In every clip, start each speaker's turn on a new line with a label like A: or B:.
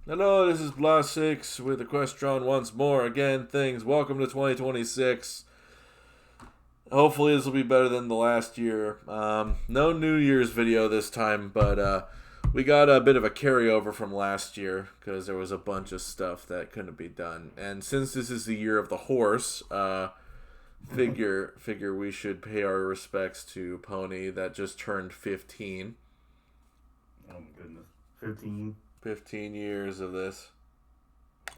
A: Hello, this is Blah 6 with Equestron once more. Again, things. Welcome to 2026. Hopefully, this will be better than the last year. No New Year's video this time, but we got a bit of a carryover from last year because there was a bunch of stuff that couldn't be done. And since this is the year of the horse, figure we should pay our respects to Pony that just turned 15.
B: Oh my goodness. 15.
A: 15 years of this.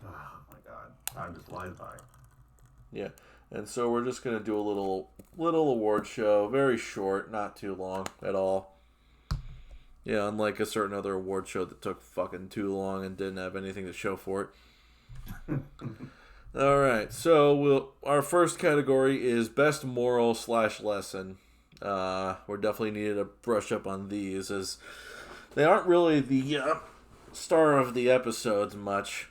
B: Oh my god. Time just flies by.
A: Yeah. And so we're just gonna do a little award show, very short, not too long at all. Yeah, unlike a certain other award show that took fucking too long and didn't have anything to show for it. All right, so our first category is best moral / lesson. We're definitely needed to brush up on these as they aren't really the star of the episodes much,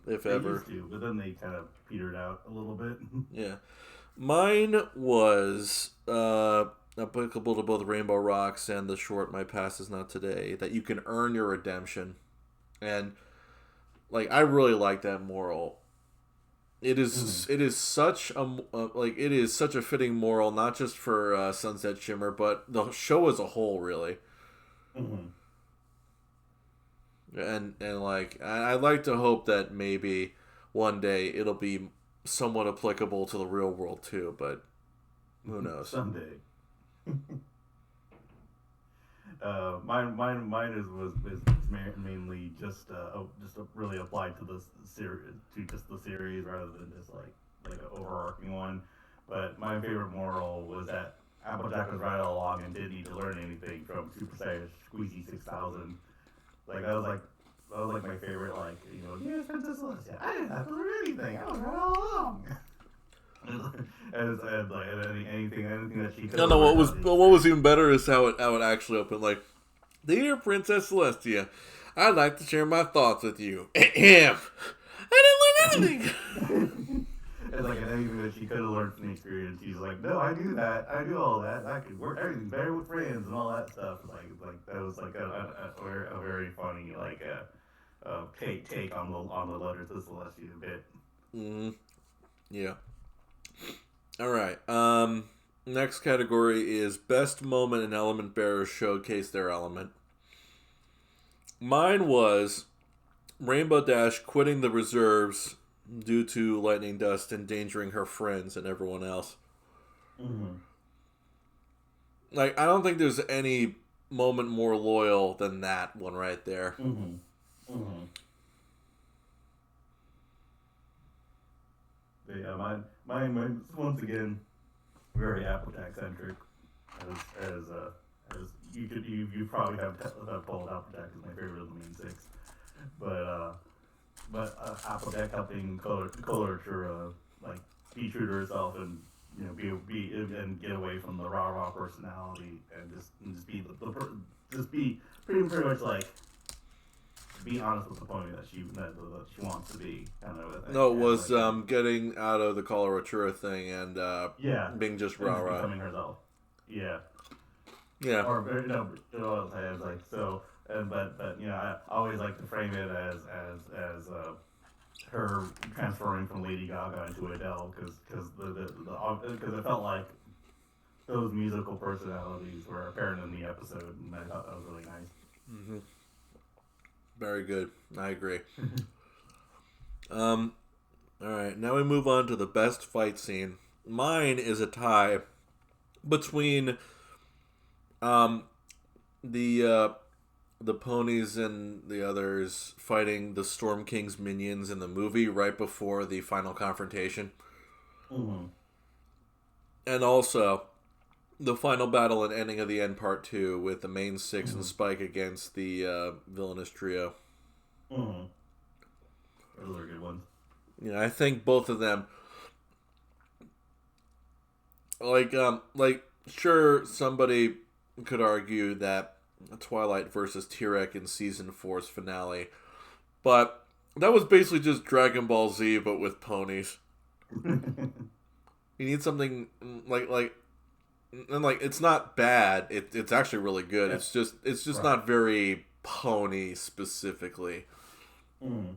A: if
B: They
A: ever.
B: used to, but then they kind of petered out a little bit.
A: Yeah. Mine was applicable to both Rainbow Rocks and the short My Past Is Not Today, that you can earn your redemption. And like I really like that moral. It is such a fitting moral, not just for Sunset Shimmer, but the show as a whole, really.
B: Mm-hmm.
A: And like I'd like to hope that maybe one day it'll be somewhat applicable to the real world too, but who knows?
B: Someday. Mine is mainly just really applied to the series, to just the series rather than just like an overarching one. But my favorite moral was that Applejack was right all along and didn't need to learn anything from Super Saiyan Squeezy 6000. That was like my favorite, yes, Princess Celestia, I didn't have to learn anything. I was right all along. Anything that she could.
A: No, what was even better is how it actually opened. Like, dear Princess Celestia, I'd like to share my thoughts with you. Ahem. I didn't learn anything.
B: And anything that she could have learned from the experience, she's like, no, I do that, I do all that, I could work everything better with friends and all that stuff. Like that was like a very funny take on the letter to Celestia bit.
A: Mm-hmm. Yeah. All right. Next category is best moment an element bearers showcase their element. Mine was Rainbow Dash quitting the reserves due to lightning dust endangering her friends and everyone else.
B: Mm-hmm.
A: Like, I don't think there's any moment more loyal than that one right there.
B: Mm-hmm. Mm-hmm. But yeah, mine once again very Applejack centric, as you probably have told Applejack is my favorite of the main six, but Applejack helping Color be true to herself and be and get away from the rah personality and just be pretty much like be honest with the pony that she wants to be kind of.
A: No, it was getting out of the Coloratura thing and being just rah rah.
B: Becoming herself. Yeah.
A: Yeah.
B: Or like so, but I always like to frame it as her transferring from Lady Gaga into Adele because it felt like those musical personalities were apparent in the episode, and I thought that was really nice.
A: Mm-hmm. Very good. I agree. All right, now we move on to the best fight scene. Mine is a tie between the ponies and the others fighting the Storm King's minions in the movie right before the final confrontation.
B: Mm-hmm.
A: And also the final battle and ending of the end part 2 with the main 6 and Spike against the villainous trio.
B: Mm-hmm. Those are good ones.
A: Yeah, I think both of them sure, somebody could argue that Twilight versus T-Rex in season 4's finale, but that was basically just Dragon Ball Z but with ponies. You need something and it's not bad. It's actually really good.
B: Yeah.
A: It's just not very pony specifically.
B: Mm.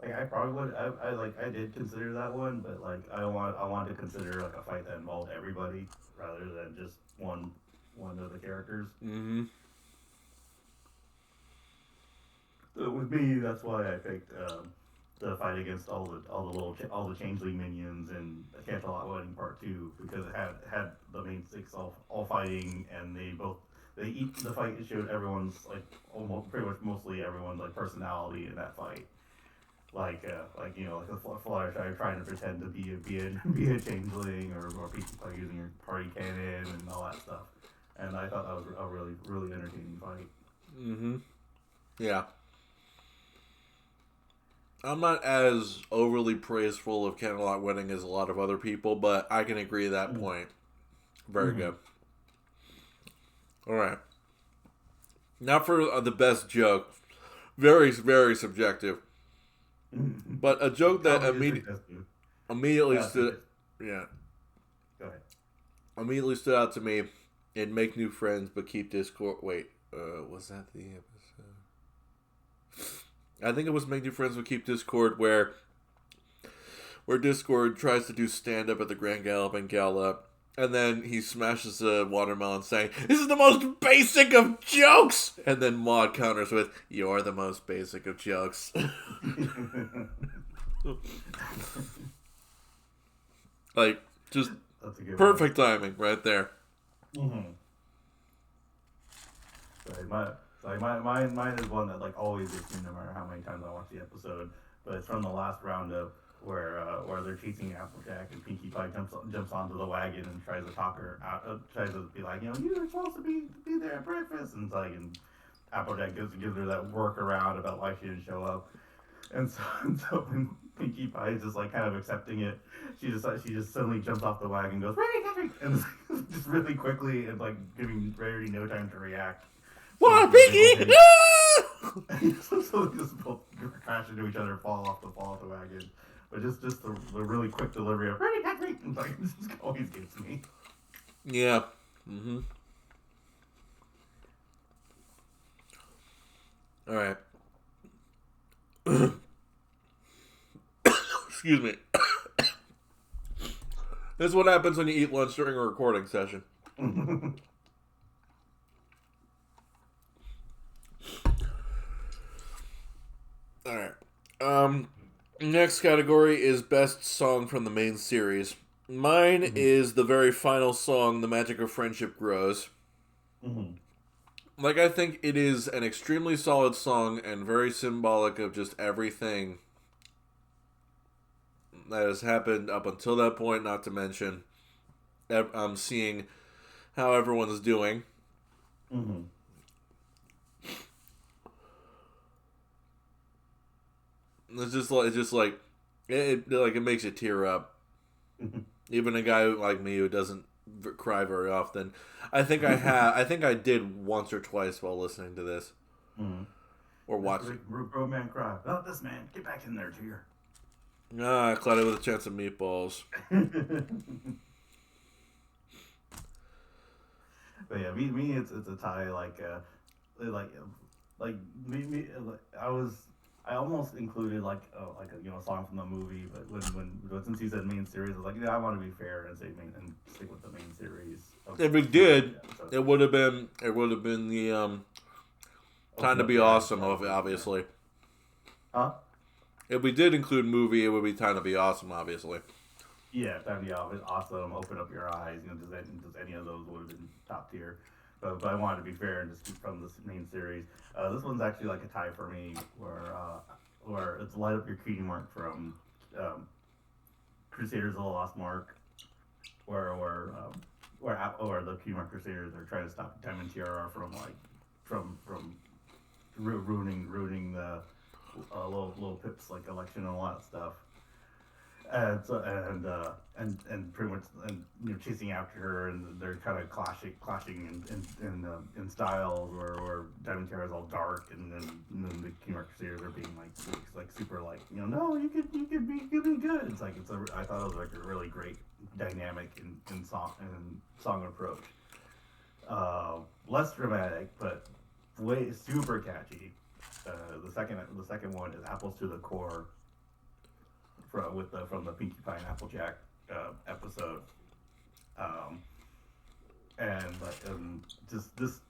B: Like I probably would. I did consider that one, but like I want to consider like a fight that involved everybody rather than just one of the characters.
A: Mm-hmm.
B: So with me, that's why I picked the fight against all the changeling minions in Canterlot Wedding Part 2, because it had the main six all fighting, and the fight showed everyone's like almost pretty much mostly everyone's like personality in that fight. Like you know, like a Fluttershy trying to pretend to be a changeling, or people like using your party cannon and all that stuff. And I thought that was a really entertaining fight.
A: Mm-hmm. Yeah. I'm not as overly praiseful of Canterlot Wedding as a lot of other people, but I can agree to that point. Very good. All right. Now for the best joke. Very, very subjective. But a joke that immediately stood... Yeah.
B: Go ahead.
A: Immediately stood out to me in Make New Friends But Keep Discord... Wait. Was that the episode? I think it was Make New Friends But Keep Discord, where Discord tries to do stand-up at the Grand Galloping Gala, and then he smashes a watermelon saying, "This is the most basic of jokes!" And then Maud counters with, "You're the most basic of jokes." Like, just perfect timing right there.
B: Mm-hmm. Mine is one that like always gets me no matter how many times I watch the episode. But it's from the last roundup where they're chasing Applejack, and Pinkie Pie jumps onto the wagon and tries to talk her out, tries to be like, you know, you were supposed to be there at breakfast, and it's like, and Applejack gives her that workaround about why she didn't show up, and so when Pinkie Pie is just like kind of accepting it, she just suddenly jumps off the wagon and goes, "Rarity," and just really quickly, and like giving Rarity no time to react.
A: What, Pinkie?
B: So they just both crash into each other, fall off the wagon. But just the really quick delivery of like, this always gets me.
A: Yeah. Mm-hmm. All right. Excuse me. This is what happens when you eat lunch during a recording session. All right. Next category is best song from the main series. Mine is the very final song, "The Magic of Friendship Grows." Like, I think it is an extremely solid song and very symbolic of just everything that has happened up until that point, not to mention seeing how everyone's doing. It's just like it makes you tear up. Even a guy like me who doesn't cry very often. I think I did once or twice while listening to this. Or watching.
B: Bro, man, cry. Oh, this man, get back in there, dear.
A: I caught it with a chance of meatballs.
B: But yeah, me, it's a tie. I almost included like a song from the movie, but since he said main series, I was like, yeah, I want to be fair and stick with the main series.
A: If we did, it would have been the Time to Be Awesome, obviously.
B: Huh?
A: If we did include movie, it would be Time to Be Awesome, obviously.
B: Yeah, Time to Be Awesome, Open Up Your Eyes. You know, just any of those would have been top tier. But I wanted to be fair and just keep from the main series. This one's actually like a tie for me, where it's Light Up Your Cutie Mark from Crusaders of the Lost Mark, where the Cutie Mark Crusaders are trying to stop Diamond Tiara from ruining the little Pip's like election and all that stuff. And pretty much chasing after her, and they're kind of clashing in styles where Diamond Tiara is all dark, and then the King Crusaders are being like super no, you could be good. I thought it was like a really great dynamic in song approach. Less dramatic, but way super catchy. The second one is Apples to the Core from the Pinkie Pie and Applejack episode. And just this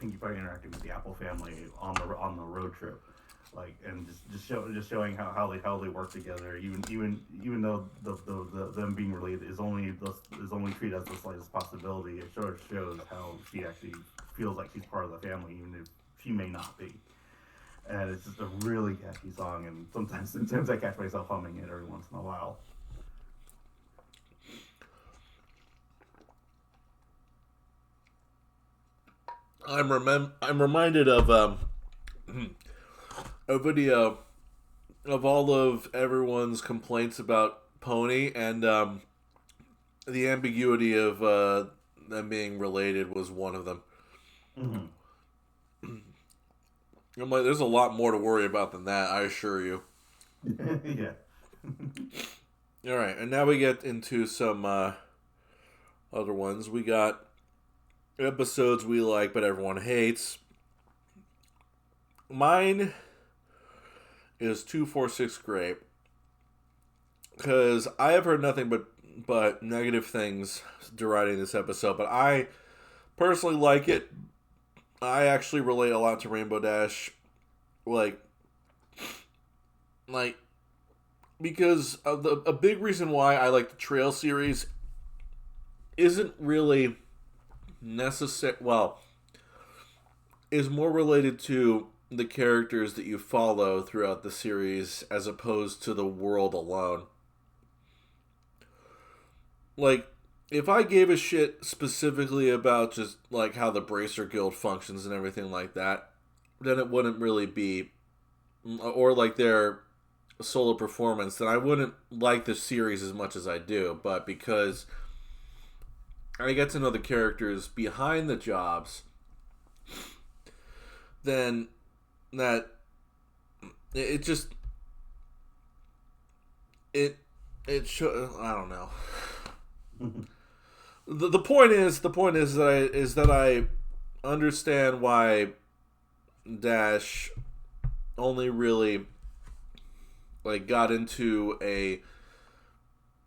B: Pinkie Pie interacting with the Apple family on the road trip, like, and just showing how they work together, even though the them being related is only treated as the slightest possibility. It sort of shows how she actually feels like she's part of the family, even if she may not be. And it's just a really catchy song, and sometimes I catch myself humming it every once in a while.
A: I'm reminded of a video of all of everyone's complaints about Pony, and the ambiguity of them being related was one of them.
B: Mm-hmm.
A: I'm like, there's a lot more to worry about than that, I assure you.
B: Yeah.
A: All right, and now we get into some other ones. We got episodes we like but everyone hates. Mine is 246 Grape, because I have heard nothing but negative things deriding this episode, but I personally like it. I actually relate a lot to Rainbow Dash, like because of a big reason why I like the Trail series isn't really necessary. Well, is more related to the characters that you follow throughout the series as opposed to the world alone. Like, if I gave a shit specifically about just like how the Bracer Guild functions and everything like that, then it wouldn't really be, or like their solo performance, then I wouldn't like the series as much as I do. But because I get to know the characters behind the jobs, then that it just it should, I don't know. The point is that I understand why Dash only really like got into a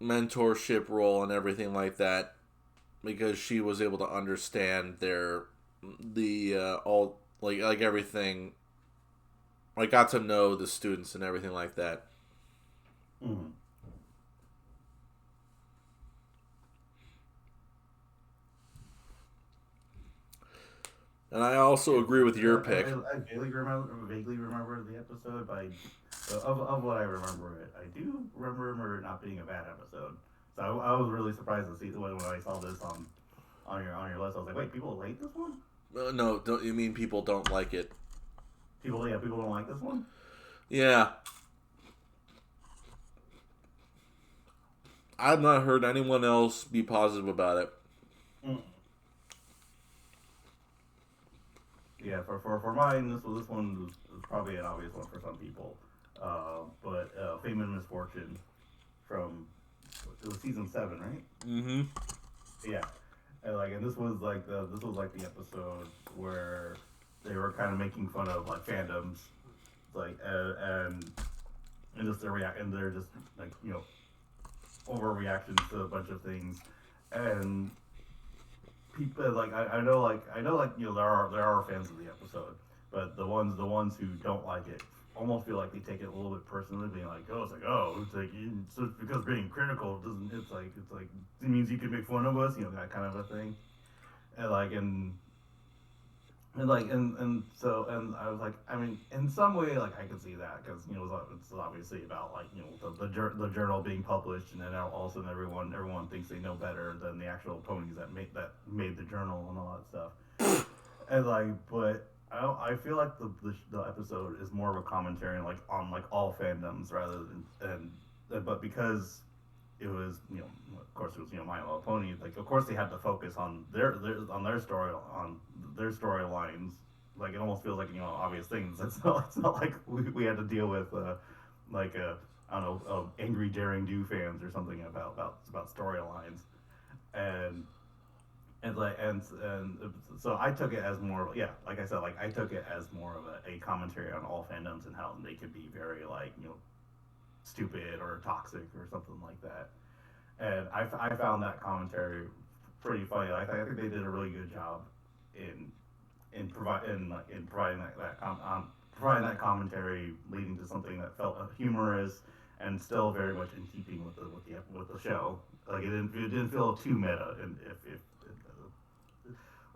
A: mentorship role and everything like that, because she was able to understand all like everything. I got to know the students and everything like that.
B: Mm-hmm.
A: And I also agree with your pick.
B: I vaguely remember the episode, but of what I remember it, I do remember it not being a bad episode. So I was really surprised to see when I saw this on your list. I was like, wait, people hate this one?
A: No, don't you mean people don't like it?
B: People don't like this one?
A: Yeah. I've not heard anyone else be positive about it.
B: Mm. Yeah, for mine, this one was probably an obvious one for some people. But Fame and Misfortune from, it was season 7, right?
A: Mm-hmm.
B: Yeah, and this was like the episode where they were kind of making fun of like fandoms, like and just they're just like, you know, overreactions to a bunch of things, and people like I know you know there are fans of the episode, but the ones who don't like it almost feel like they take it a little bit personally, being like, it's because being critical doesn't, it's like it means you can make fun of us, you know, that kind of a thing, and so I was like, I mean, in some way, like I can see that, because you know it's obviously about like, you know, the journal being published, and then all of a sudden everyone thinks they know better than the actual ponies that made the journal and all that stuff, and like, but I feel like the episode is more of a commentary like on like all fandoms rather than but because it was, you know, of course it was, you know, My Little Pony, like of course they had to focus on their storylines. Like it almost feels like, you know, obvious things. It's not like we had to deal with like I don't know, angry daring do fans or something about storylines, and and so I took it as more, yeah, like I said, like I took it as more of a commentary on all fandoms and how they could be very like stupid or toxic or something like that. And I found that commentary pretty funny. I think they did a really good job in in providing providing that commentary, leading to something that felt humorous and still very much in keeping with the show. Like it didn't feel too meta, if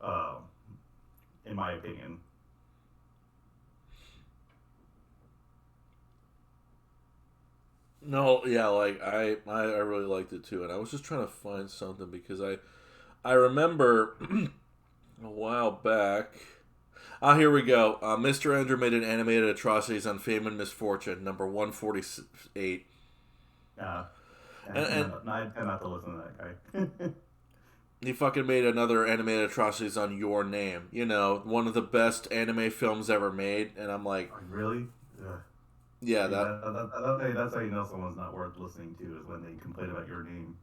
B: uh, in my opinion.
A: No, yeah, like I really liked it too, and I was just trying to find something because I remember a while back. Ah, here we go. Mr. Ender made an animated atrocities on Fame and Misfortune, number 148.
B: Uh,
A: And
B: I tend not to listen to that guy.
A: he fucking made another animated atrocities on Your Name. You know, one of the best anime films ever made. And I'm like,
B: Really? Ugh.
A: yeah,
B: See,
A: that,
B: that's how you know someone's not worth listening to, is when they complain about your name.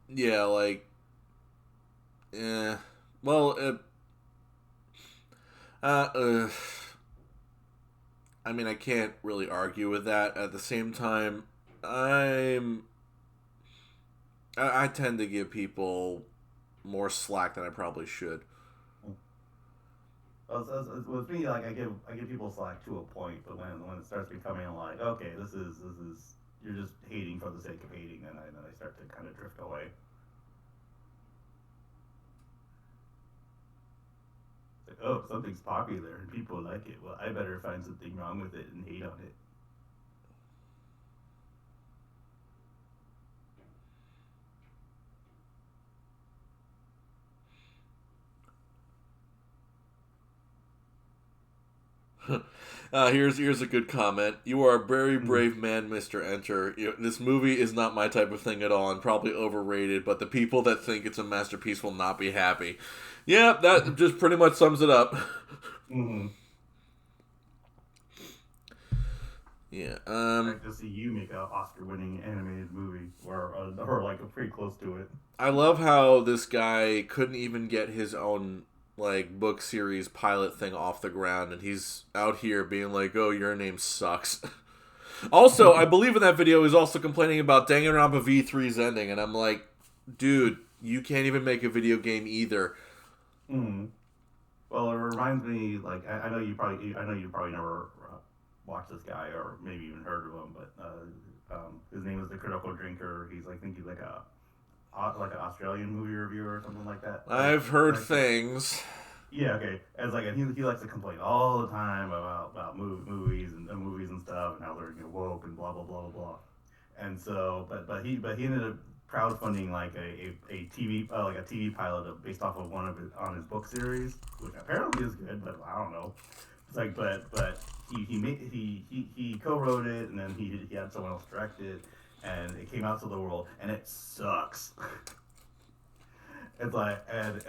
A: yeah, like, yeah. Well, uh, uh, I mean, I can't really argue with that. At the same time, I'm, I tend to give people more slack than I probably should.
B: With me, like I give people slack to a point, but when it starts becoming like, okay, this is you're just hating for the sake of hating, then I start to kind of drift away. It's like, oh, something's popular and people like it. Well, I better find something wrong with it and hate on it.
A: Here's a good comment. You are a very
B: Mm.
A: brave man, Mr. Enter. This movie is not my type of thing at all and probably overrated, but the people that think it's a masterpiece will not be happy. Yeah, that just pretty much sums it up.
B: Mm-hmm.
A: Yeah.
B: I like to see you make a Oscar-winning animated movie, or like pretty close to it.
A: I love how this guy couldn't even get his own like book series pilot thing off the ground, and he's out here being like, "Oh, Your Name sucks." Also, I believe in that video he's also complaining about Danganronpa V3's ending, and I'm like, dude, you can't even make a video game either.
B: Mm. Well, it reminds me, like I know you probably never watched this guy or maybe even heard of him, but his name is the Critical Drinker. I think he's like an Australian movie reviewer or something like that.
A: I've heard things.
B: Yeah, okay. As like, and he likes to complain all the time about movies and movies and stuff, and how they're woke and blah blah blah blah blah. And so, but he ended up crowdfunding like a TV like a TV pilot based off of one of his on his book series, which apparently is good, but I don't know. It's like, but he co-wrote it, and then he had someone else direct it, and it came out to the world, and it sucks. It's like, and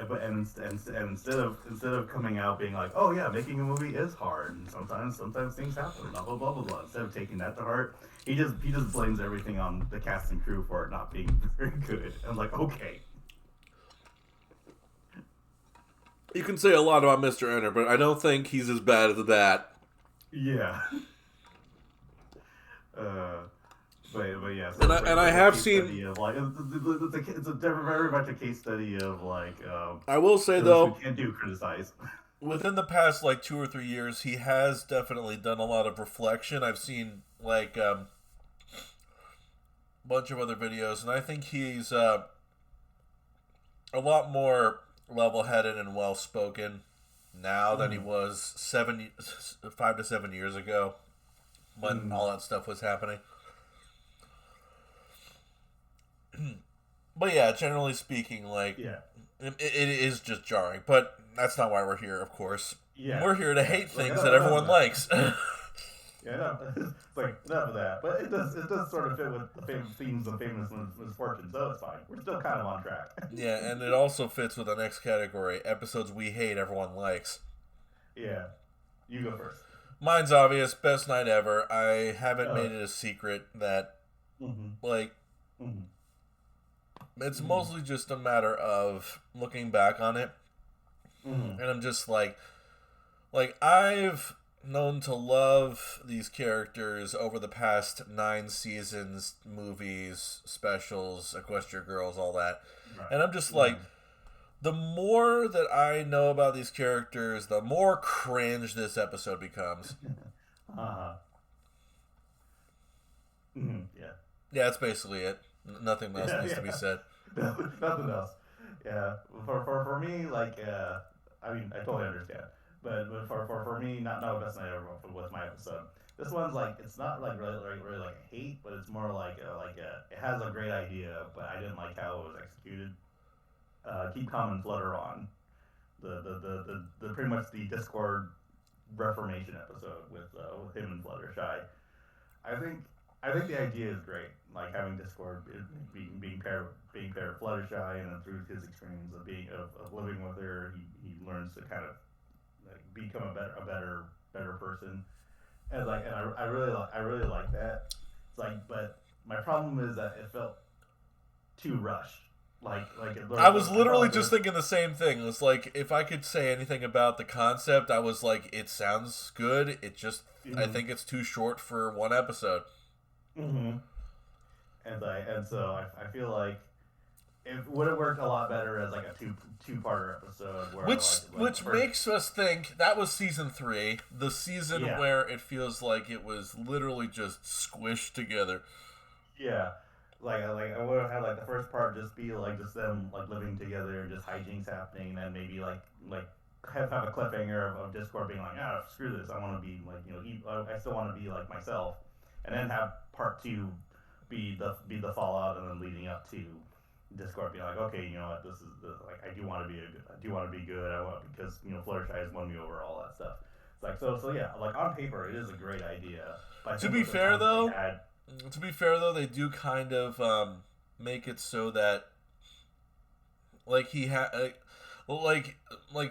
B: instead of coming out being like, oh yeah, making a movie is hard, and sometimes things happen, blah blah blah blah blah. Instead of taking that to heart, he just blames everything on the cast and crew for it not being very good. I'm like, okay,
A: You can say a lot about Mr. Enter, but I don't think he's as bad as that.
B: yeah. Uh, but yeah, so
A: And I
B: it's a
A: have
B: case
A: seen.
B: study of like it's a very much a case study of like
A: I will say
B: those who
A: though,
B: can't do criticize.
A: within the past like 2 or 3 years, he has definitely done a lot of reflection. I've seen like a bunch of other videos, and I think he's a lot more level-headed and well-spoken now than he was 5 to 7 years ago when all that stuff was happening. But yeah, generally speaking, like
B: Yeah.
A: it is just jarring. But that's not why we're here, of course.
B: Yeah.
A: We're here to
B: Yeah.
A: hate
B: Like,
A: things that everyone
B: no.
A: likes.
B: Yeah, no, it's like enough of that. But it does sort of fit with the themes of famous misfortune, so it's fine. We're still kind of on track.
A: Yeah, and it also fits with the next category: episodes we hate, everyone likes.
B: Yeah, you go first.
A: Mine's obvious: best night ever. I haven't
B: Oh.
A: made it a secret that
B: Mm-hmm.
A: like
B: Mm-hmm.
A: It's mostly just a matter of looking back on it, and I'm just like I've known to love these characters over the past 9 seasons, movies, specials, Equestria Girls, all that, and I'm just like, the more that I know about these characters, the more cringe this episode becomes.
B: Yeah.
A: Yeah, that's basically it. Nothing else needs to be said.
B: Nothing else. Yeah. For me, like, I mean, I totally understand. But for me, not best night ever was my episode. This one's like, it's not like really like a hate, but it's more like it has a great idea, but I didn't like how it was executed. Keep Calm and Flutter On, the pretty much the Discord Reformation episode with him and Fluttershy. I think the idea is great, like having Discord being paired with Fluttershy, and then through his experience of living with her, he learns to kind of like become a better person, and I really like that. It's like, but my problem is that it felt too rushed.
A: I was literally just thinking the same thing. It was like, if I could say anything about the concept, I was like, it sounds good. It just, I think it's too short for one episode.
B: And so I feel like it would have worked a lot better as like a two-parter episode. Where
A: which makes us think that was season 3, the season where it feels like it was literally just squished together.
B: Yeah. Like I would have had like the first part just be like just them like living together and just hijinks happening, and then maybe like have a cliffhanger of Discord being like, screw this, I want to be like, I still want to be like myself, and then have part 2 be the fallout, and then leading up to Discord being like, okay, you know what, this is like I do want to be good, I want, because Fluttershy has won me over, all that stuff. It's like so yeah, like on paper it is a great idea. But
A: to be fair though, they do kind of make it so that like he had like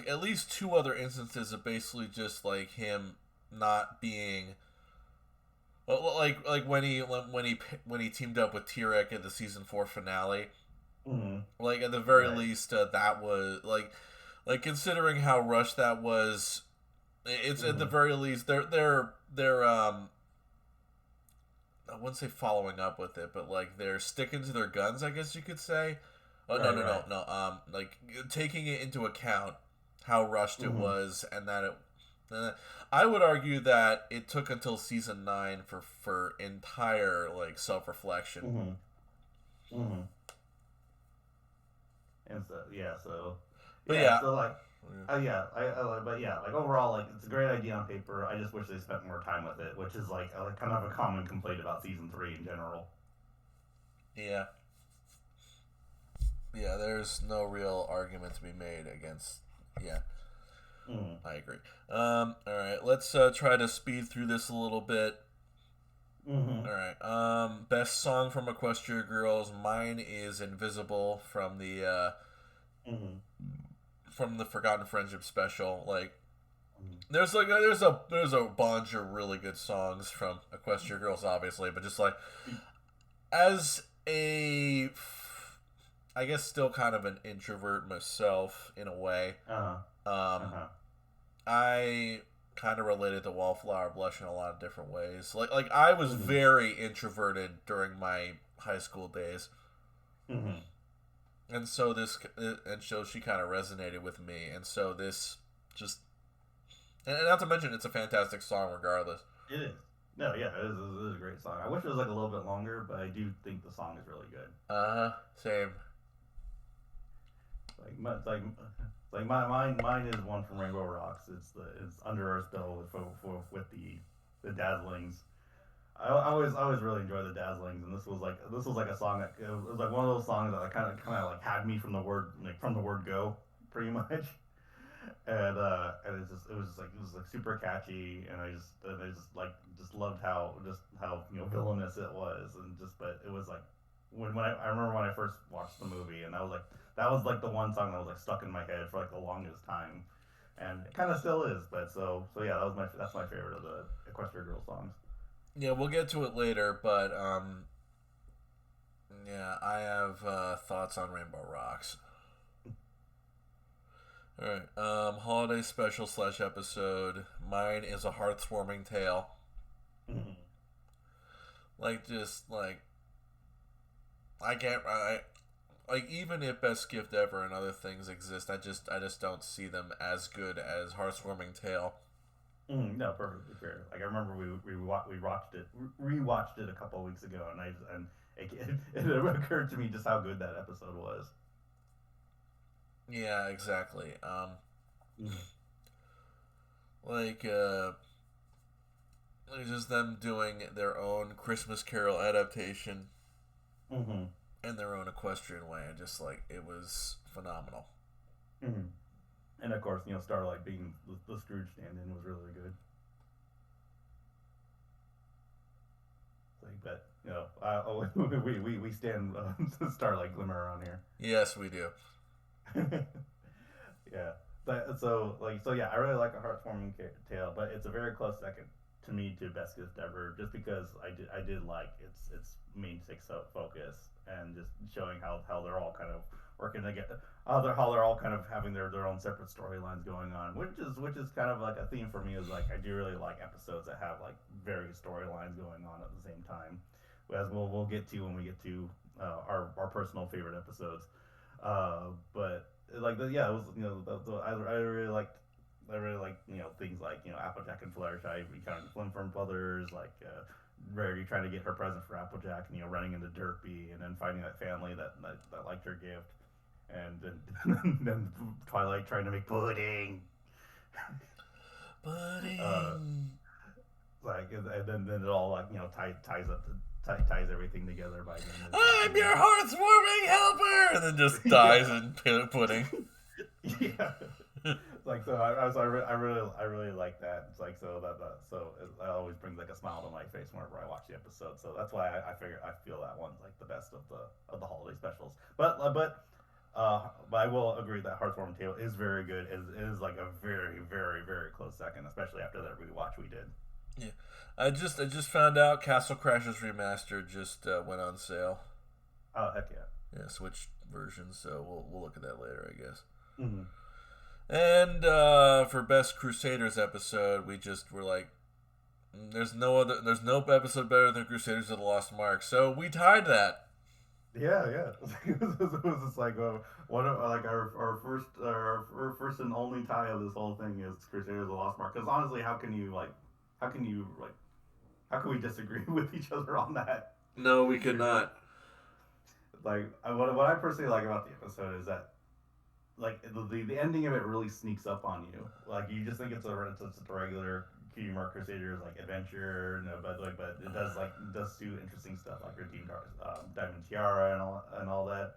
A: at least 2 other instances of basically just like him not being like when he teamed up with T-Rex at the season 4 finale. Like at the very least that was like considering how rushed that was, it's at the very least they're I wouldn't say following up with it, but like they're sticking to their guns, I guess you could say. No. Like taking it into account how rushed it was, and that it. I would argue that it took until season 9 for entire like self-reflection.
B: And so like overall, like it's a great idea on paper. I just wish they spent more time with it, which is like kind of a common complaint about season 3 in general.
A: Yeah, there's no real argument to be made against. Yeah, I agree. All right, let's try to speed through this a little bit. All right. Best song from Equestria Girls. Mine is "Invisible" from the Forgotten Friendship special. Like, there's a bunch of really good songs from Equestria Girls, obviously, but just like as a, I guess still kind of an introvert myself in a way. I kind of related to Wallflower Blush in a lot of different ways. Like I was very introverted during my high school days, and so she kind of resonated with me, and so this just, and not to mention it's a fantastic song regardless.
B: It is. No, yeah, it is a great song. I wish it was like a little bit longer, but I do think the song is really good.
A: Same.
B: Mine is one from Rainbow Rocks. It's Under Our Spell with the Dazzlings. I always really enjoy the Dazzlings, and this was like a song that it was like one of those songs that kind of like had me from the word go, pretty much. And it was super catchy, and I just loved how villainous it was, but it was like I remember when I first watched the movie, and that was like the one song that was like stuck in my head for like the longest time, and it kind of still is. But so yeah, that's my favorite of the Equestria Girls songs.
A: Yeah, we'll get to it later, but Yeah, I have thoughts on Rainbow Rocks. Alright, holiday special / episode. Mine is a heartwarming tale.
B: Mhm.
A: Like, just, like, I can't, like, even if Best Gift Ever and other things exist, I just don't see them as good as Heartwarming Tale.
B: No, perfectly fair. Like I remember we watched it rewatched it a couple of weeks ago, and it occurred to me just how good that episode was.
A: Yeah, exactly.
B: Mm-hmm.
A: Like, like just them doing their own Christmas Carol adaptation
B: Mm-hmm.
A: in their own equestrian way. And just like it was phenomenal.
B: Mm-hmm. And of course, Starlight being the Scrooge stand-in was really good. Like, but we stand Starlight Glimmer around here.
A: Yes, we do.
B: Yeah. So yeah, I really like a heartwarming tale, but it's a very close second to me to Best Gift Ever, just because I did like its main six focus, and just showing how they're all kind of working together, how they're all kind of having their own separate storylines going on, which is kind of like a theme for me. Is like I do really like episodes that have like various storylines going on at the same time, as we'll get to when we get to our personal favorite episodes. But like yeah, it was I really like things like Applejack and Fluttershy becoming the Flim brothers, like Rarity trying to get her present for Applejack, and running into Derpy, and then finding that family that liked her gift, and then Twilight trying to make pudding. Uh,
A: Pudding.
B: and then it all ties everything together by the end of
A: I'm your heartwarming helper, and then just dies in pudding.
B: Yeah. Like so, I really like that. It's like it always brings like a smile to my face whenever I watch the episode. So that's why I feel that one's like the best of the holiday specials. But I will agree that Heartwarming Tale is very good. It is like a very very very close second, especially after that rewatch we did.
A: Yeah, I just found out Castle Crashers Remastered just went on sale.
B: Oh heck yeah!
A: Yeah, Switch version. So we'll look at that later, I guess.
B: Mm-hmm.
A: And for Best Crusaders episode, we just were like, there's no episode better than Crusaders of the Lost Mark, so we tied that.
B: Yeah, yeah. It was just like one of like our first and only tie of this whole thing is Crusaders of the Lost Mark. Because honestly, how can we disagree with each other on that?
A: No, we could not.
B: Like what I personally like about the episode is that like the ending of it really sneaks up on you. Like you just think it's a regular Cutie Mark Crusaders like adventure, but it does do interesting stuff like Redeemed Diamond Tiara and all that.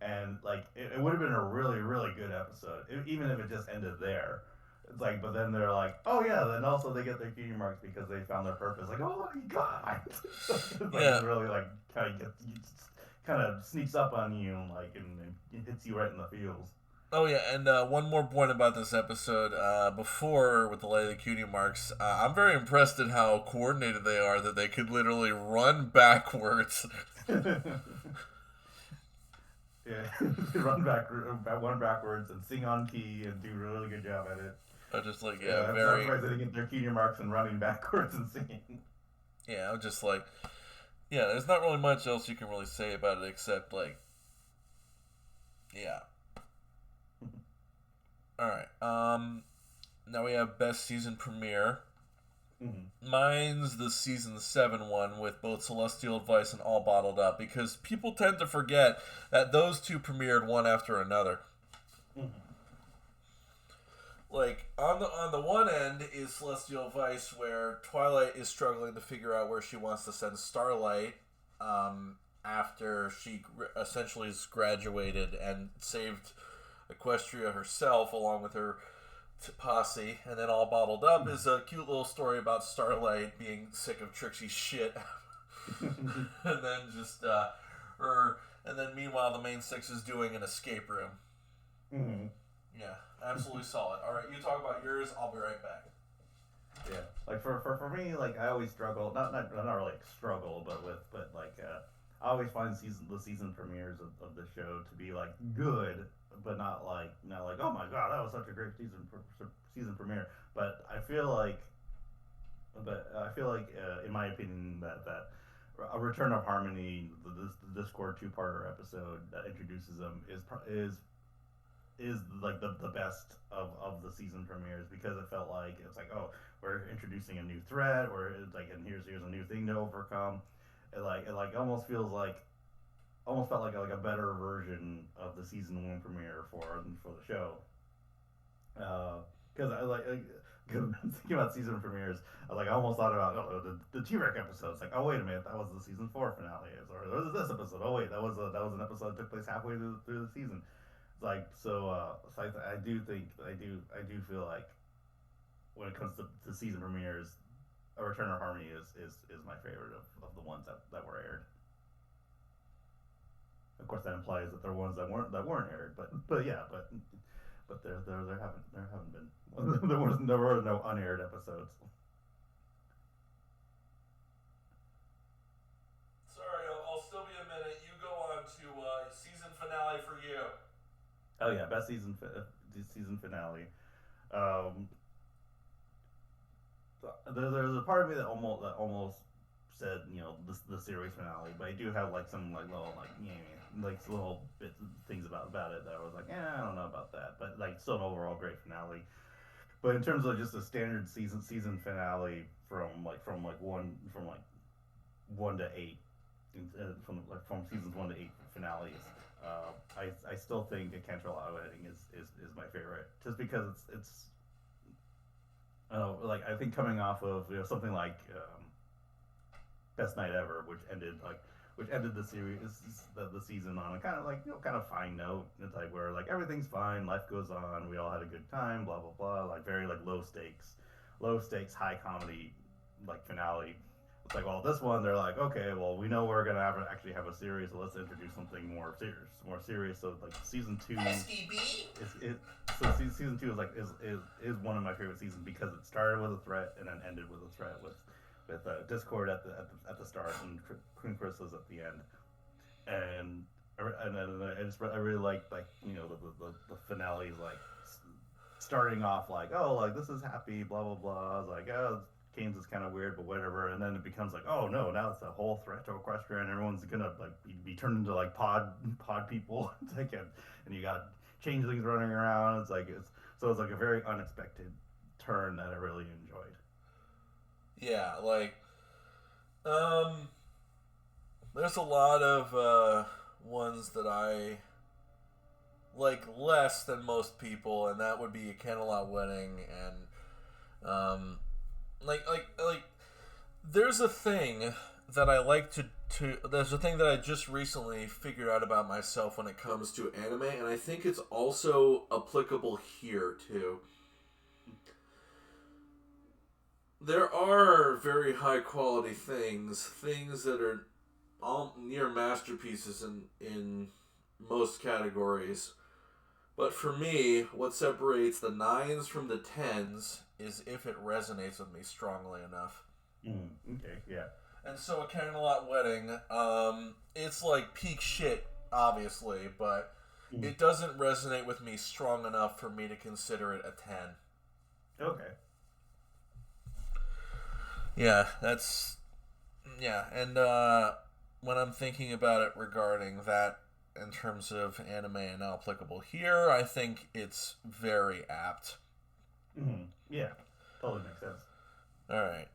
B: And like it would have been a really really good episode even if it just ended there. It's like, but then they're like, oh yeah, then also they get their cutie marks because they found their purpose. Like, oh my god,
A: Yeah.
B: It really like kind of sneaks up on you and it hits you right in the feels.
A: Oh yeah, and one more point about this episode. Before with the Lady of the Cutie Marks, I'm very impressed at how coordinated they are. That they could literally run backwards.
B: Yeah, run backwards and sing on key and do a really good job at it.
A: I just like
B: I'm surprised they didn't get their cutie marks and running backwards and singing.
A: Yeah, I'm just like, yeah. There's not really much else you can really say about it except like, yeah. All right. Now we have best season premiere.
B: Mm-hmm.
A: Mine's the season 7 one with both Celestial Advice and All Bottled Up because people tend to forget that those two premiered one after another.
B: Mm-hmm.
A: Like on the one end is Celestial Advice where Twilight is struggling to figure out where she wants to send Starlight after she essentially is graduated and saved Equestria herself along with her posse, and then All Bottled Up is a cute little story about Starlight being sick of Trixie's shit, and then just and then meanwhile the main six is doing an escape room.
B: Mm-hmm.
A: Yeah, absolutely solid. All right, you talk about yours. I'll be right back.
B: Yeah, like for me, like I always struggle, not really struggle, but I always find the season premieres of the show to be like good, but not like oh my god that was such a great season premiere. But I feel like in my opinion that a Return of Harmony, the Discord two-parter episode that introduces them is like the best of the season premieres because it felt like it's like oh we're introducing a new threat or it's like and here's a new thing to overcome. It almost feels like almost felt like a better version of the season one premiere for the show. Because thinking about season premieres, I almost thought about the T-Rex episodes. Like, oh wait a minute, that was the season four finale, or there was this episode. Oh wait, that was an episode that took place halfway through the season. It's like so I do think I do feel like when it comes to season premieres, A Return of Harmony is my favorite of the ones that were aired. Of course, that implies that there are ones that weren't aired, but yeah, but there haven't been there were no unaired episodes.
A: Sorry, I'll still be a minute. You go on to season finale for you.
B: Oh yeah, best season finale. Um, there's a part of me that almost said the series finale, but I do have like some like little like little bits things about it that I was like I don't know about that, but like still an overall great finale. But in terms of just a standard season finale from 1 to 8, from seasons 1 to 8 finales, I still think A Cantrell Wedding is my favorite, just because it's I don't know, like I think coming off of something like Best Night Ever, which ended the series the season on a kind of kind of fine note. It's like where like everything's fine, life goes on, we all had a good time, blah blah blah, like very like low stakes, high comedy like finale. It's like, well, this one they're like, okay, well, we know we're gonna actually have a series, so let's introduce something more serious. So like season two, season two is one of my favorite seasons because it started with a threat and then ended with a threat with Discord at the start and Queen Chrysalis at the end, and then I really like the finale like starting off like oh like this is happy blah blah blah. I was like oh Kane's is kind of weird but whatever, and then it becomes like oh no now it's a whole threat to Equestron and everyone's gonna like be turned into like pod people like and you got changelings running around. It's like a very unexpected turn that I really enjoyed.
A: Yeah, like, there's a lot of ones that I like less than most people, and that would be A Candlelight Wedding, and like, there's a thing that I like to. There's a thing that I just recently figured out about myself when it comes to anime, and I think it's also applicable here too. There are very high quality things that are all near masterpieces in most categories. But for me, what separates the 9s from the 10s is if it resonates with me strongly enough.
B: Okay, yeah.
A: And so A Candlelight Wedding, it's like peak shit, obviously, but it doesn't resonate with me strong enough for me to consider it a 10.
B: Okay.
A: Yeah, and when I'm thinking about it regarding that in terms of anime and now applicable here, I think it's very apt.
B: Mm-hmm. Yeah, totally makes sense.
A: Alright.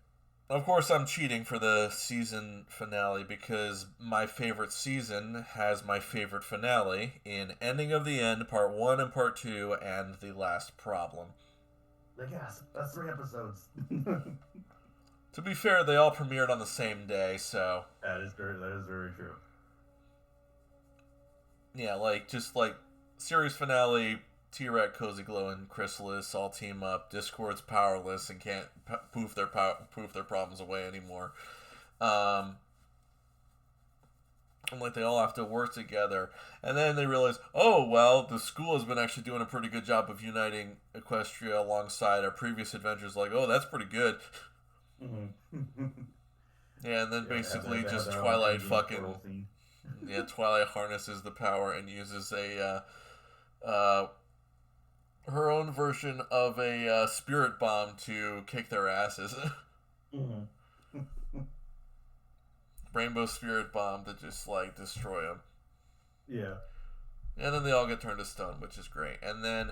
A: Of course, I'm cheating for the season finale because my favorite season has my favorite finale in Ending of the End, Part 1 and Part 2, and The Last Problem.
B: Yes, that's 3 episodes.
A: To be fair, they all premiered on the same day, so...
B: That is very true.
A: Yeah, just series finale, T-Rex, Cozy Glow, and Chrysalis all team up. Discord's powerless and can't poof their problems away anymore. And they all have to work together. And then they realize, oh, well, the school has been actually doing a pretty good job of uniting Equestria alongside our previous adventures. Like, oh, that's pretty good.
B: Mm-hmm.
A: Yeah, and then
B: Yeah,
A: basically
B: they have
A: just
B: their own
A: Twilight
B: endgame
A: fucking
B: portal scene.
A: yeah, Twilight harnesses the power and uses uh, her own version of a spirit bomb to kick their asses.
B: Mm-hmm.
A: Rainbow spirit bomb to just like destroy them.
B: Yeah.
A: And then they all get turned to stone, which is great. And then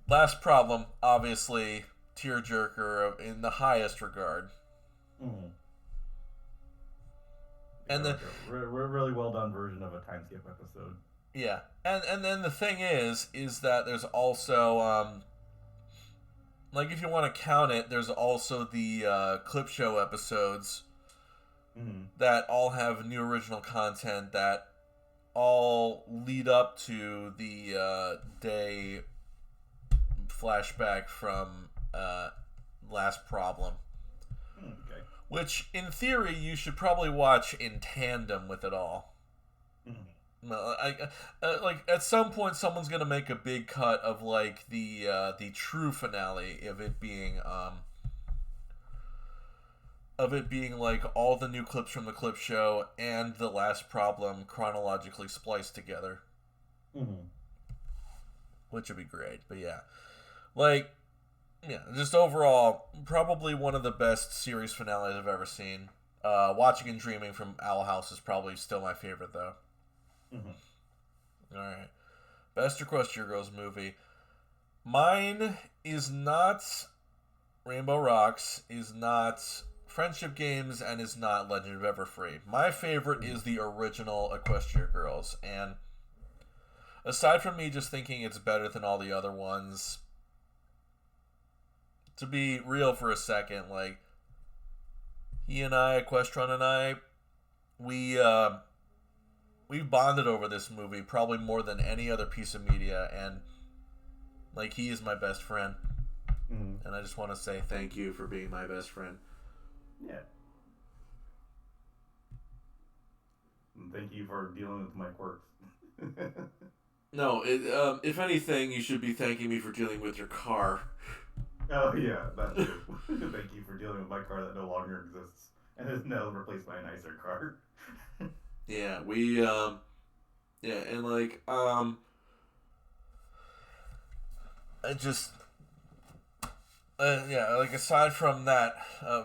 A: last problem, obviously tearjerker in the highest regard.
B: Mm-hmm.
A: And then
B: like a really well done version of a time skip episode.
A: yeah, and then the thing is that there's also like if you want to count it, there's also the clip show episodes that all have new original content that all lead up to the day flashback from Last Problem.
B: Okay.
A: Which, in theory, you should probably watch in tandem with it all. Like at some point, someone's gonna make a big cut of like the true finale of it being like all the new clips from the clip show and the Last Problem chronologically spliced together, which would be great. But yeah, like yeah, just overall, probably one of the best series finales I've ever seen. Watching and Dreaming from Owl House is probably still my favorite, though. Alright. Best Equestria Girls movie. Mine is not Rainbow Rocks, is not Friendship Games, and is not Legend of Everfree. My favorite is the original Equestria Girls, and aside from me just thinking it's better than all the other ones, to be real for a second, like, he and I, Equestron and I, we bonded over this movie probably more than any other piece of media, and like he is my best friend, and I just want to say thank you for being my best friend.
B: Yeah. And thank you for dealing with my quirks.
A: No, if anything, you should be thanking me for dealing with your car.
B: Oh yeah, that too. Thank you for dealing with my car that no longer exists and is now replaced by a nicer car.
A: Yeah, we yeah, and like I just yeah, like aside from that,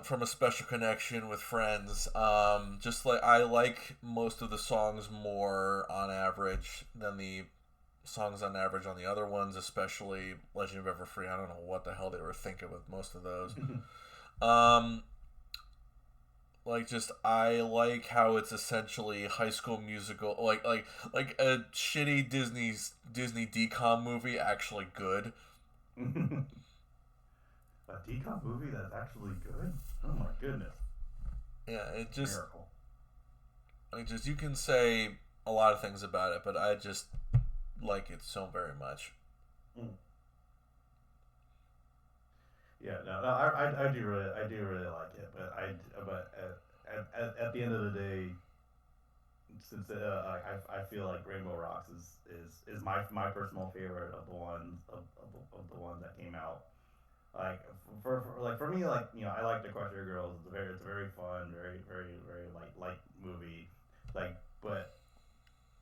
A: from a special connection with friends, just like I like most of the songs more on average than the songs on average on the other ones, especially Legend of Everfree. I don't know what the hell they were thinking with most of those. Like just I like how it's essentially High School Musical, like a shitty Disney DCOM movie, actually good.
B: A DCOM movie that's actually good? Oh my goodness.
A: Yeah, it just
B: Miracle.
A: like just you can say a lot of things about it, but I just like it so very much.
B: Yeah, no, I do really like it, but at the end of the day, since I feel like Rainbow Rocks is my personal favorite of the ones of the ones that came out. Like for me, like, you know, I like the Equestria Girls. It's a very fun, very light movie. Like, but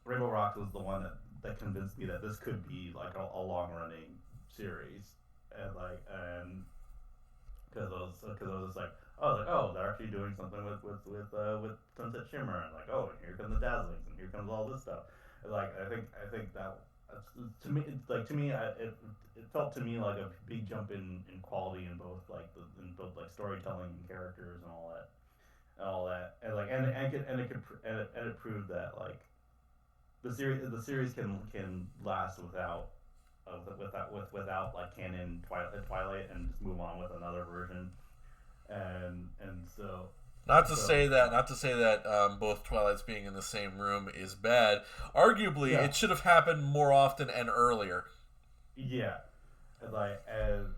B: Rainbow Rocks was the one that convinced me that this could be like a long running series, and because I was just like, oh, they're actually doing something with Sunset Shimmer, and like, oh, and here come the Dazzlings, and here comes all this stuff. And like, I think that to me, it felt to me like a big jump in quality in both like storytelling and characters and all that, and like it proved that like the series can last without like canon Twilight and just move on with another version, and so
A: not to say that both Twilights being in the same room is bad. Arguably, it should have happened more often and earlier.
B: Yeah, that was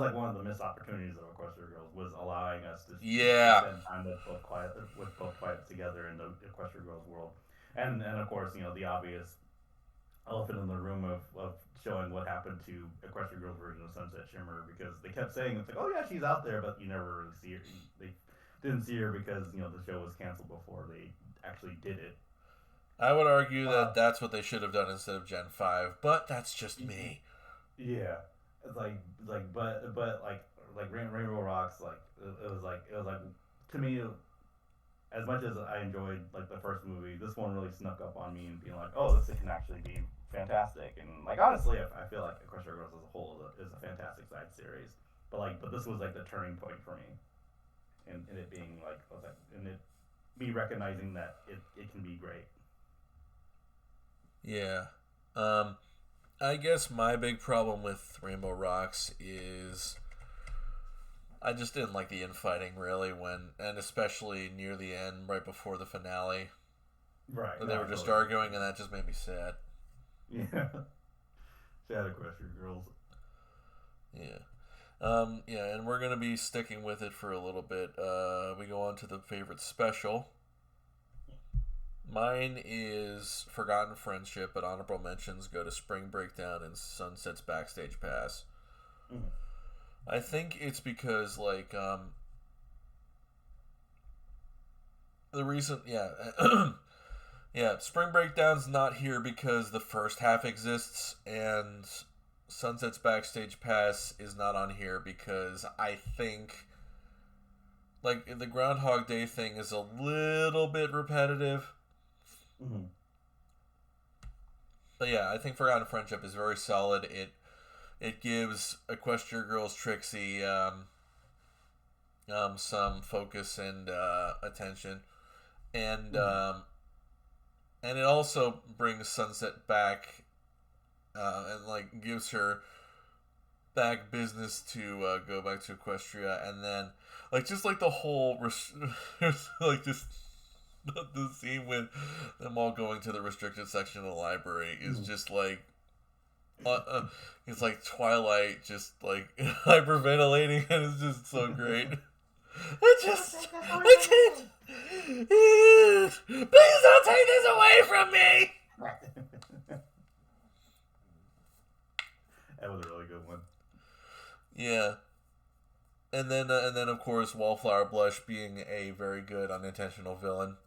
B: like one of the missed opportunities of Equestria Girls, was allowing us to spend time with both Twilights together in the Equestria Girls world, and of course, you know, the obvious elephant in the room of showing what happened to Equestria Girls version of Sunset Shimmer, because they kept saying it's like, oh yeah, she's out there, but you never really see her. didn't see her because the show was canceled before they actually did it.
A: I would argue that that's what they should have done instead of Gen 5, but that's just me.
B: Yeah, it's but Rainbow Rocks, it was like to me, as much as I enjoyed like the first movie, this one really snuck up on me and being like, oh, this can actually be fantastic. And like honestly, I feel like Equestron Girls as a whole is a fantastic side series. But this was like the turning point for me, and it being me recognizing that it can be great.
A: Yeah. I guess my big problem with Rainbow Rocks is I just didn't like the infighting really and especially near the end, right before the finale.
B: Right.
A: They were just arguing, and that just made me sad.
B: Yeah. Sad Equestron Girls.
A: Yeah. Yeah, and we're going to be sticking with it for a little bit. We go on to the favorite special. Mine is Forgotten Friendship, but honorable mentions go to Spring Breakdown and Sunset's Backstage Pass.
B: Mm.
A: I think it's because, like, the reason, yeah, Spring Breakdown's not here because the first half exists, and Sunset's Backstage Pass is not on here because I think, like, the Groundhog Day thing is a little bit repetitive.
B: Mm-hmm.
A: But yeah, I think Forgotten Friendship is very solid. It gives Equestria Girls Trixie some focus and attention, and and it also brings Sunset back and like gives her back business to go back to Equestria, and then like just like the whole like just. The scene with them all going to the restricted section of the library is just like it's like Twilight just like hyperventilating, and it's just so great. Please don't take this away from me.
B: That was a really good one.
A: Yeah. And then of course Wallflower Blush being a very good unintentional villain.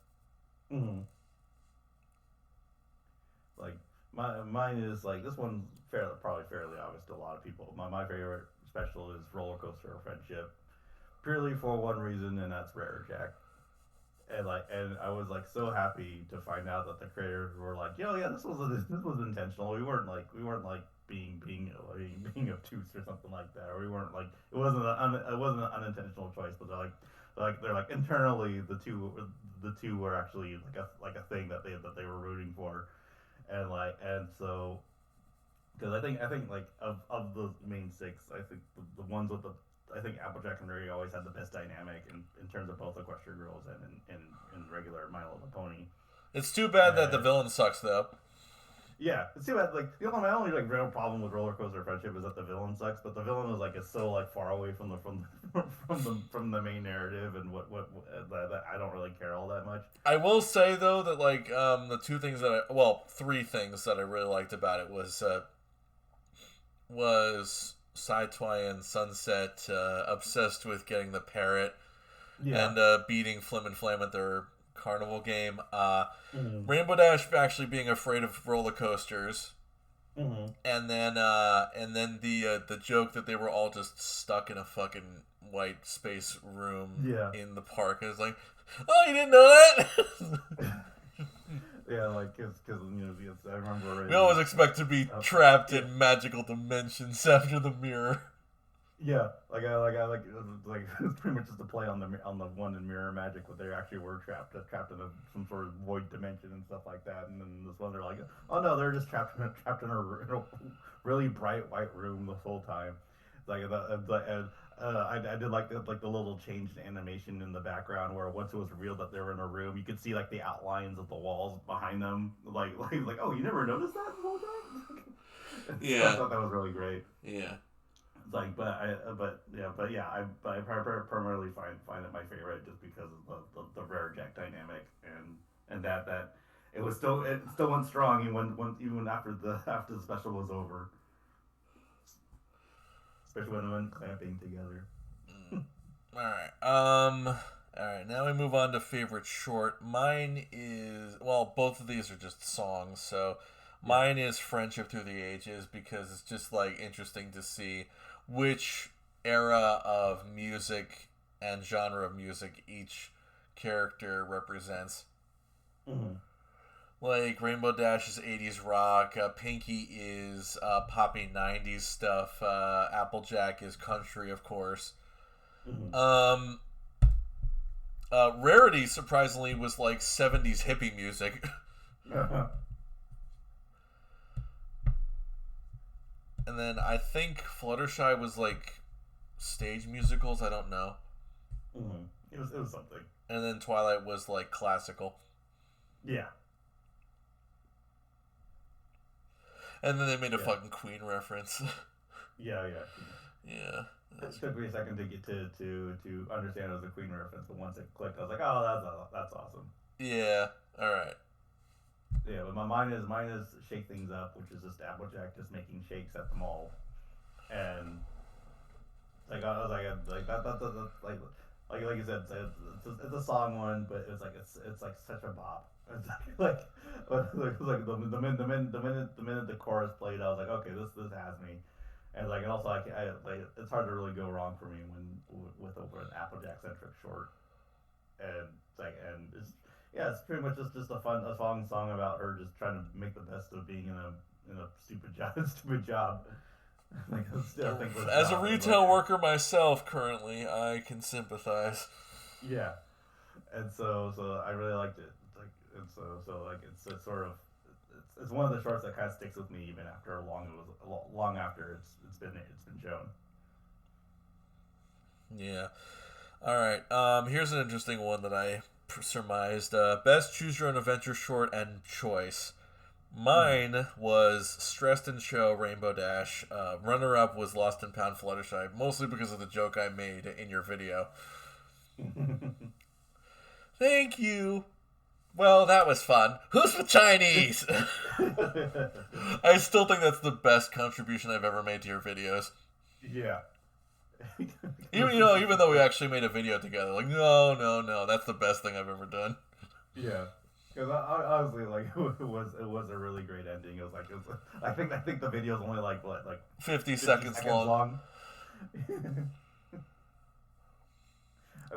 B: Mm-hmm. Like mine is like this one's probably fairly obvious to a lot of people. My favorite special is Roller Coaster of Friendship, purely for one reason, and that's Rare Jack. And I was like so happy to find out that the creators were like, yo, yeah, this was intentional. We weren't being obtuse or something like that, or we weren't like it wasn't an unintentional choice, but they're like internally the two were actually like a thing that they were rooting for, and so because I think like of the main six, I think the ones with I think Applejack and Ray always had the best dynamic in terms of both Equestria Girls and regular My Little Pony.
A: It's too bad that the villain sucks though.
B: Yeah, it's too bad. Like my only like real problem with Roller Coaster Friendship is that the villain sucks, but the villain is so like far away from the main narrative, and what that I don't really care all that much. I
A: will say though that like the three things that I really liked about it was Saitwai and Sunset obsessed with getting the parrot and beating Flim and Flam at their carnival game. Rainbow Dash actually being afraid of roller coasters, and then the joke that they were all just stuck in a fucking white space room in the park. And it's like, oh, you didn't know that?
B: Yeah, like because I remember
A: we always expect to be trapped in magical dimensions after the mirror.
B: Yeah, like it's pretty much just a play on the one in Mirror Magic, but they actually were trapped in some sort of void dimension and stuff like that. And then this one, they're like, oh no, they're just trapped in a really bright white room this whole time. I did like the little change in animation in the background where once it was revealed that they were in a room, you could see like the outlines of the walls behind them. Like oh, you never noticed that the whole time?
A: Yeah,
B: I thought that was really great.
A: Yeah.
B: I primarily find it my favorite just because of the Rare Jack dynamic and that it still went strong even after the special was over, especially when we went clamping together.
A: All right. All right, now we move on to favorite short. Mine is, well, both of these are just songs, so mine is Friendship Through the Ages because it's just like interesting to see which era of music and genre of music each character represents.
B: Mm-hmm.
A: Like Rainbow Dash is 80s rock, Pinky is poppy 90s stuff, Applejack is country, of course.
B: Mm-hmm.
A: Rarity, surprisingly, was like 70s hippie music. And then I think Fluttershy was like stage musicals, I don't know.
B: Mm-hmm. It was something.
A: And then Twilight was like classical.
B: Yeah.
A: And then they made a fucking Queen reference.
B: Yeah.
A: Yeah.
B: It took me a second to get to understand it was a Queen reference, but once it clicked, I was like, "Oh, that's awesome."
A: Yeah. All right.
B: Yeah, but mine is Shake Things Up, which is just Applejack just making shakes at the mall, and like I was like that like you said, it's a song one, but it's like such a bop. It's like the minute the chorus played, I was like, okay, this has me. And like, and also I like it's hard to really go wrong for me with an Applejack centric short, and it's pretty much just a fun song about her just trying to make the best of being in a stupid job. Like,
A: as a retail worker myself, currently, I can sympathize.
B: Yeah, and so I really liked it. Like, and so like it's sort of it's one of the shorts that kind of sticks with me even after long after it's been shown.
A: Yeah. All right. Here's an interesting one that I surmised. Best choose your own adventure short and choice. Mine was Stressed and Show Rainbow Dash. Runner up was Lost and Found Fluttershy, mostly because of the joke I made in your video. Thank you. Well, that was fun. Who's the Chinese? I still think that's the best contribution I've ever made to your videos.
B: Yeah.
A: Even though we actually made a video together, like no, that's the best thing I've ever done.
B: Yeah, because honestly, like it was a really great ending. I think the video is only like
A: 50 seconds long.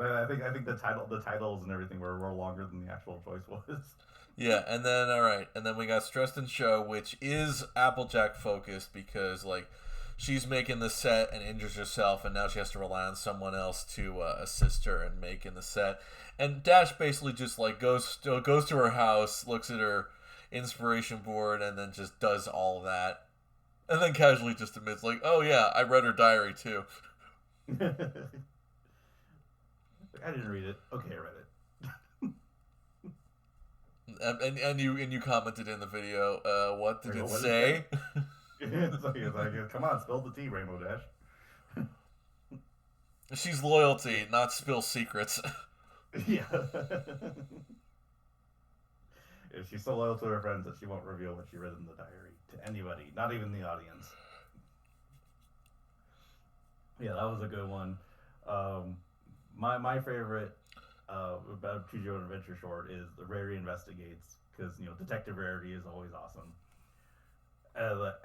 B: And I think the titles and everything were longer than the actual choice was.
A: Yeah, and then we got Stressed and Show, which is Applejack focused because like she's making the set and injures herself, and now she has to rely on someone else to assist her in making the set. And Dash basically just like goes to her house, looks at her inspiration board, and then just does all that, and then casually just admits like, "Oh yeah, I read her diary too."
B: I didn't read it. Okay, I read
A: it. and you commented in the video, what did it say?
B: It's like, come on, spill the tea, Rainbow Dash.
A: She's loyalty, not spill secrets.
B: Yeah. She's so loyal to her friends that she won't reveal what she read in the diary to anybody, not even the audience. Yeah, that was a good one. My favorite about Choose Your Own Adventure short is the Rarity Investigates, because Detective Rarity is always awesome. But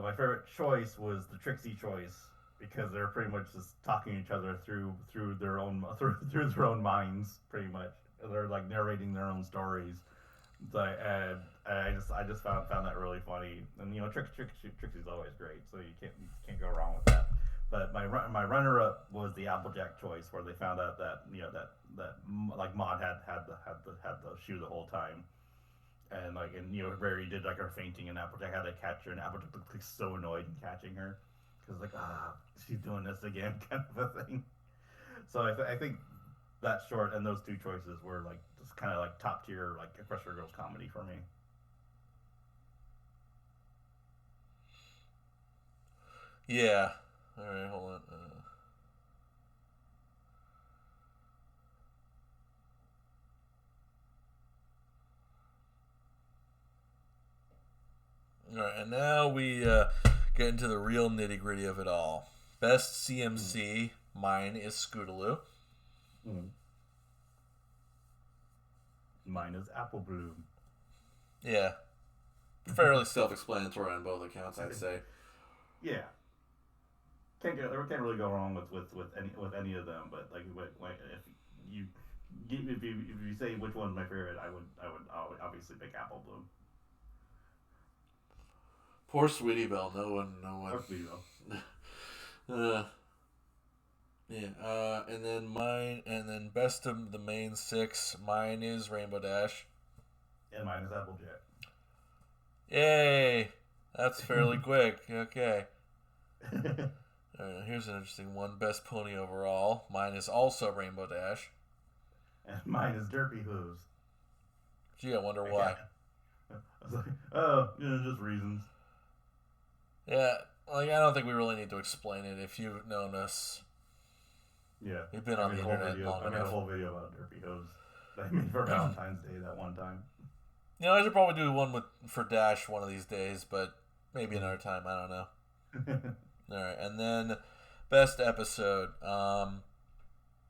B: my favorite choice was the Trixie choice, because they're pretty much just talking to each other through their own minds, pretty much. They're like narrating their own stories. And I just found that really funny. And Trixie's always great, so you can't go wrong with that. But my runner-up was the Applejack choice, where they found out that like Maud had the shoe the whole time, and Rarity did like her fainting, and Applejack had to catch her, and Applejack looked like so annoyed in catching her, because she's doing this again, kind of a thing. So I think that short and those two choices were like just kind of like top tier like Equestron Girls comedy for me.
A: Yeah. All right, hold on. All right, and now we get into the real nitty gritty of it all. Best CMC. Mine is Scootaloo.
B: Mm. Mine is Apple Bloom.
A: Yeah. Fairly self-explanatory on both accounts, I'd say.
B: Yeah. Can't really go wrong with any of them. But like if you say which one's my favorite, I would obviously pick Apple Bloom.
A: Poor Sweetie Belle. No one.
B: Or Sweetie Belle.
A: Yeah. And then best of the main 6. Mine is Rainbow Dash.
B: And mine is Applejack.
A: Yay! That's fairly quick. Okay. Here's an interesting one. Best pony overall. Mine is also Rainbow Dash.
B: And mine is Derpy Hooves.
A: Gee, I wonder why.
B: I was like, oh, just reasons.
A: Yeah, like I don't think we really need to explain it. If you've known us,
B: yeah,
A: you've been on the internet long enough.
B: I made a whole video about Derpy Hooves that I made for Valentine's Day that one time.
A: I should probably do one for Dash one of these days, but maybe another time. I don't know. All right, and then best episode.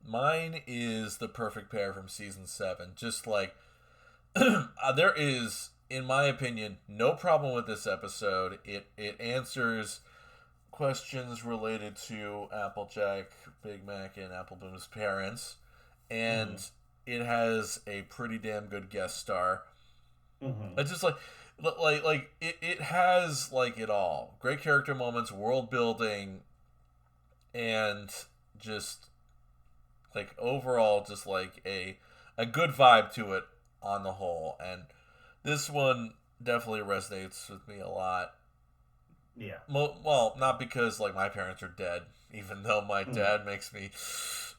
A: Mine is The Perfect Pair from season 7. Just like there is, in my opinion, no problem with this episode. It answers questions related to Applejack, Big Mac, and Apple Bloom's parents, and it has a pretty damn good guest star. It's just like it has like it all. Great character moments, world building, and just like overall just like a good vibe to it on the whole. And this one definitely resonates with me a lot.
B: Yeah.
A: Well, not because like my parents are dead, even though my dad makes me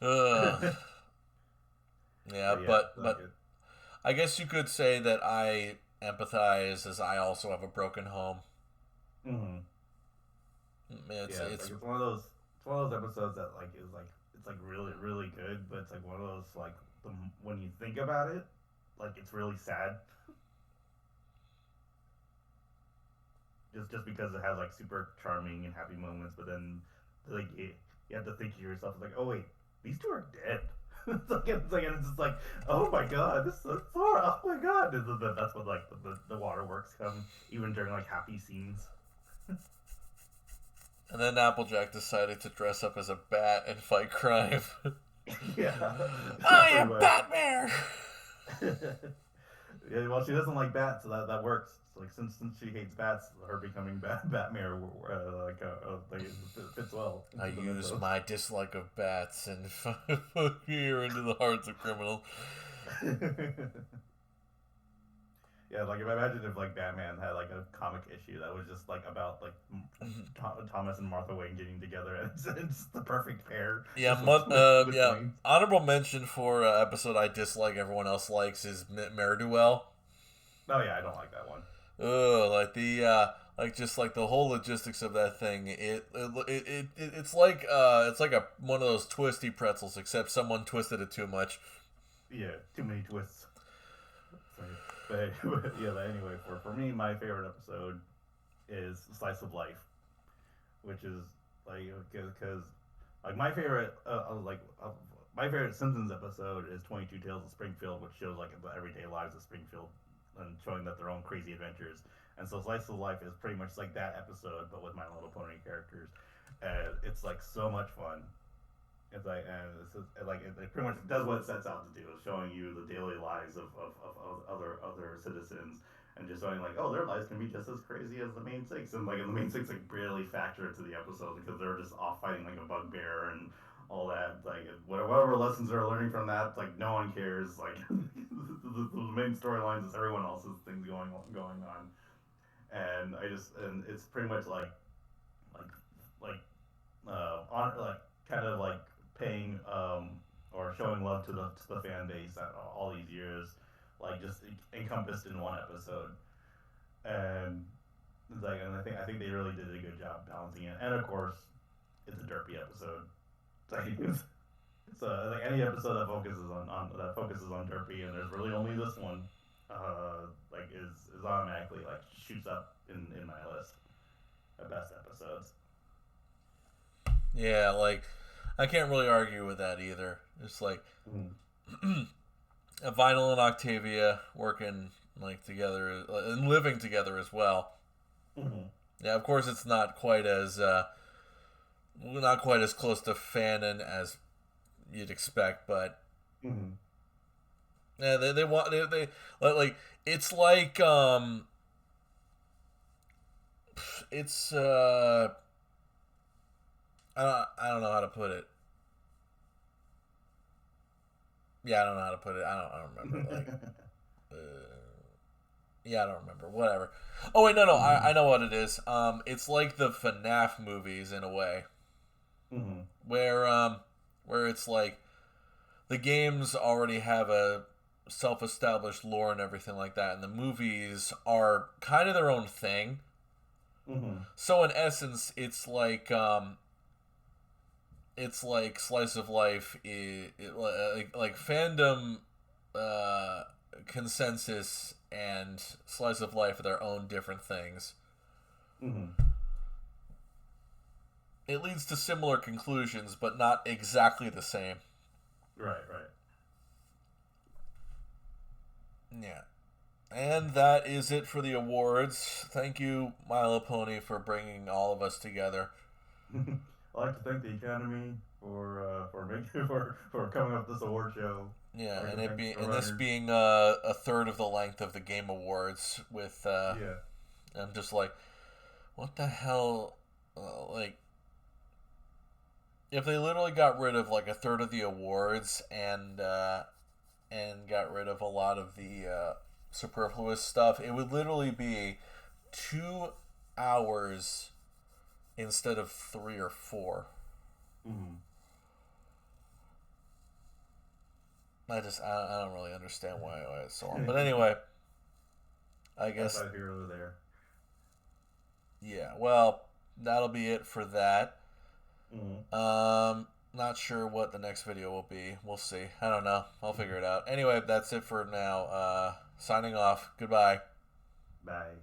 A: yeah, but I guess you could say that I empathize, as I also have a broken home.
B: It's one of those episodes that like is like it's like really really good, but it's like one of those like when you think about it, like it's really sad. Just because it has like super charming and happy moments, but then like you have to think to yourself like, oh wait, these two are dead. it's just like, oh my god, this is so far. Oh my god, that's what like the waterworks come even during like happy scenes.
A: And then Applejack decided to dress up as a bat and fight crime.
B: Yeah,
A: I am Batman.
B: Yeah, well, she doesn't like bats, so that works. So, like since she hates bats, her becoming Batmare it fits well.
A: I use my dislike of bats and peer into the hearts of criminals. Yeah, like imagine if like Batman had like a comic issue that was just like about like Thomas and Martha Wayne getting together, and it's the perfect pair. Yeah, honorable mention for episode I dislike everyone else likes is Mare-Duel.
B: Oh yeah, I don't like that one.
A: Like the like just like the whole logistics of that thing. It's like one of those twisty pretzels, except someone twisted it too much.
B: Yeah, too many twists. But anyway, for me, my favorite episode is Slice of Life, which is like because like my favorite my favorite Simpsons episode is 22 Tales of Springfield, which shows like the everyday lives of Springfield and showing that their own crazy adventures. And so Slice of Life is pretty much like that episode, but with My Little Pony characters, and it's like so much fun. It's like, it pretty much does what it sets out to do, is showing you the daily lives of other citizens, and just showing like, oh, their lives can be just as crazy as the main 6, and like the main 6 like barely factor into the episode because they're just off fighting like a bugbear and all that. Like whatever lessons they're learning from that, like no one cares. Like the main storylines is everyone else's things going on, and it's pretty much kind of like paying or showing love to the fan base that all these years, like just encompassed in one episode, and it's like, and I think they really did a good job balancing it. And of course, it's a derpy episode. It's like any episode that focuses on derpy, and there's really only this one, like is automatically like shoots up in my list of best episodes.
A: Yeah, like I can't really argue with that either. It's like
B: Mm-hmm.
A: Vinyl and Octavia working like together and living together as well.
B: Mm-hmm.
A: Yeah, of course it's not quite as close to fanon as you'd expect, but
B: Mm-hmm.
A: yeah, they want they like it's like it's I don't know how to put it. Yeah, I don't know how to put it. I don't remember. Like, uh, yeah, I don't remember. Whatever. Oh wait, no,
B: Mm-hmm.
A: I know what it is. It's like the FNAF movies in a way,
B: Mm-hmm.
A: where where it's like the games already have a self-established lore and everything like that, and the movies are kind of their own thing.
B: Mm-hmm.
A: So in essence, it's like slice of life, like fandom, uh, consensus, and slice of life are their own different things.
B: Mm-hmm.
A: It leads to similar conclusions, but not exactly the same.
B: Right, right.
A: Yeah. And that is it for the awards. Thank you, Milo Pony, for bringing all of us together.
B: I'd like to thank the Academy for making for coming up with this award show.
A: Yeah,
B: I'd like
A: and
B: to
A: it
B: thank
A: be
B: the
A: and this
B: runners.
A: being a third of the length of the Game Awards, with
B: Yeah.
A: I'm just like, what the hell, like if they literally got rid of like a third of the awards and got rid of a lot of the superfluous stuff, it would literally be 2 hours instead of 3 or 4.
B: Mm-hmm.
A: I don't really understand why it's so long. But anyway, I
B: That's
A: guess
B: out here over there.
A: yeah. Well, that'll be it for that.
B: Mm-hmm.
A: Not sure what the next video will be. We'll see. I don't know. I'll figure it out. Anyway, that's it for now. Signing off. Goodbye.
B: Bye.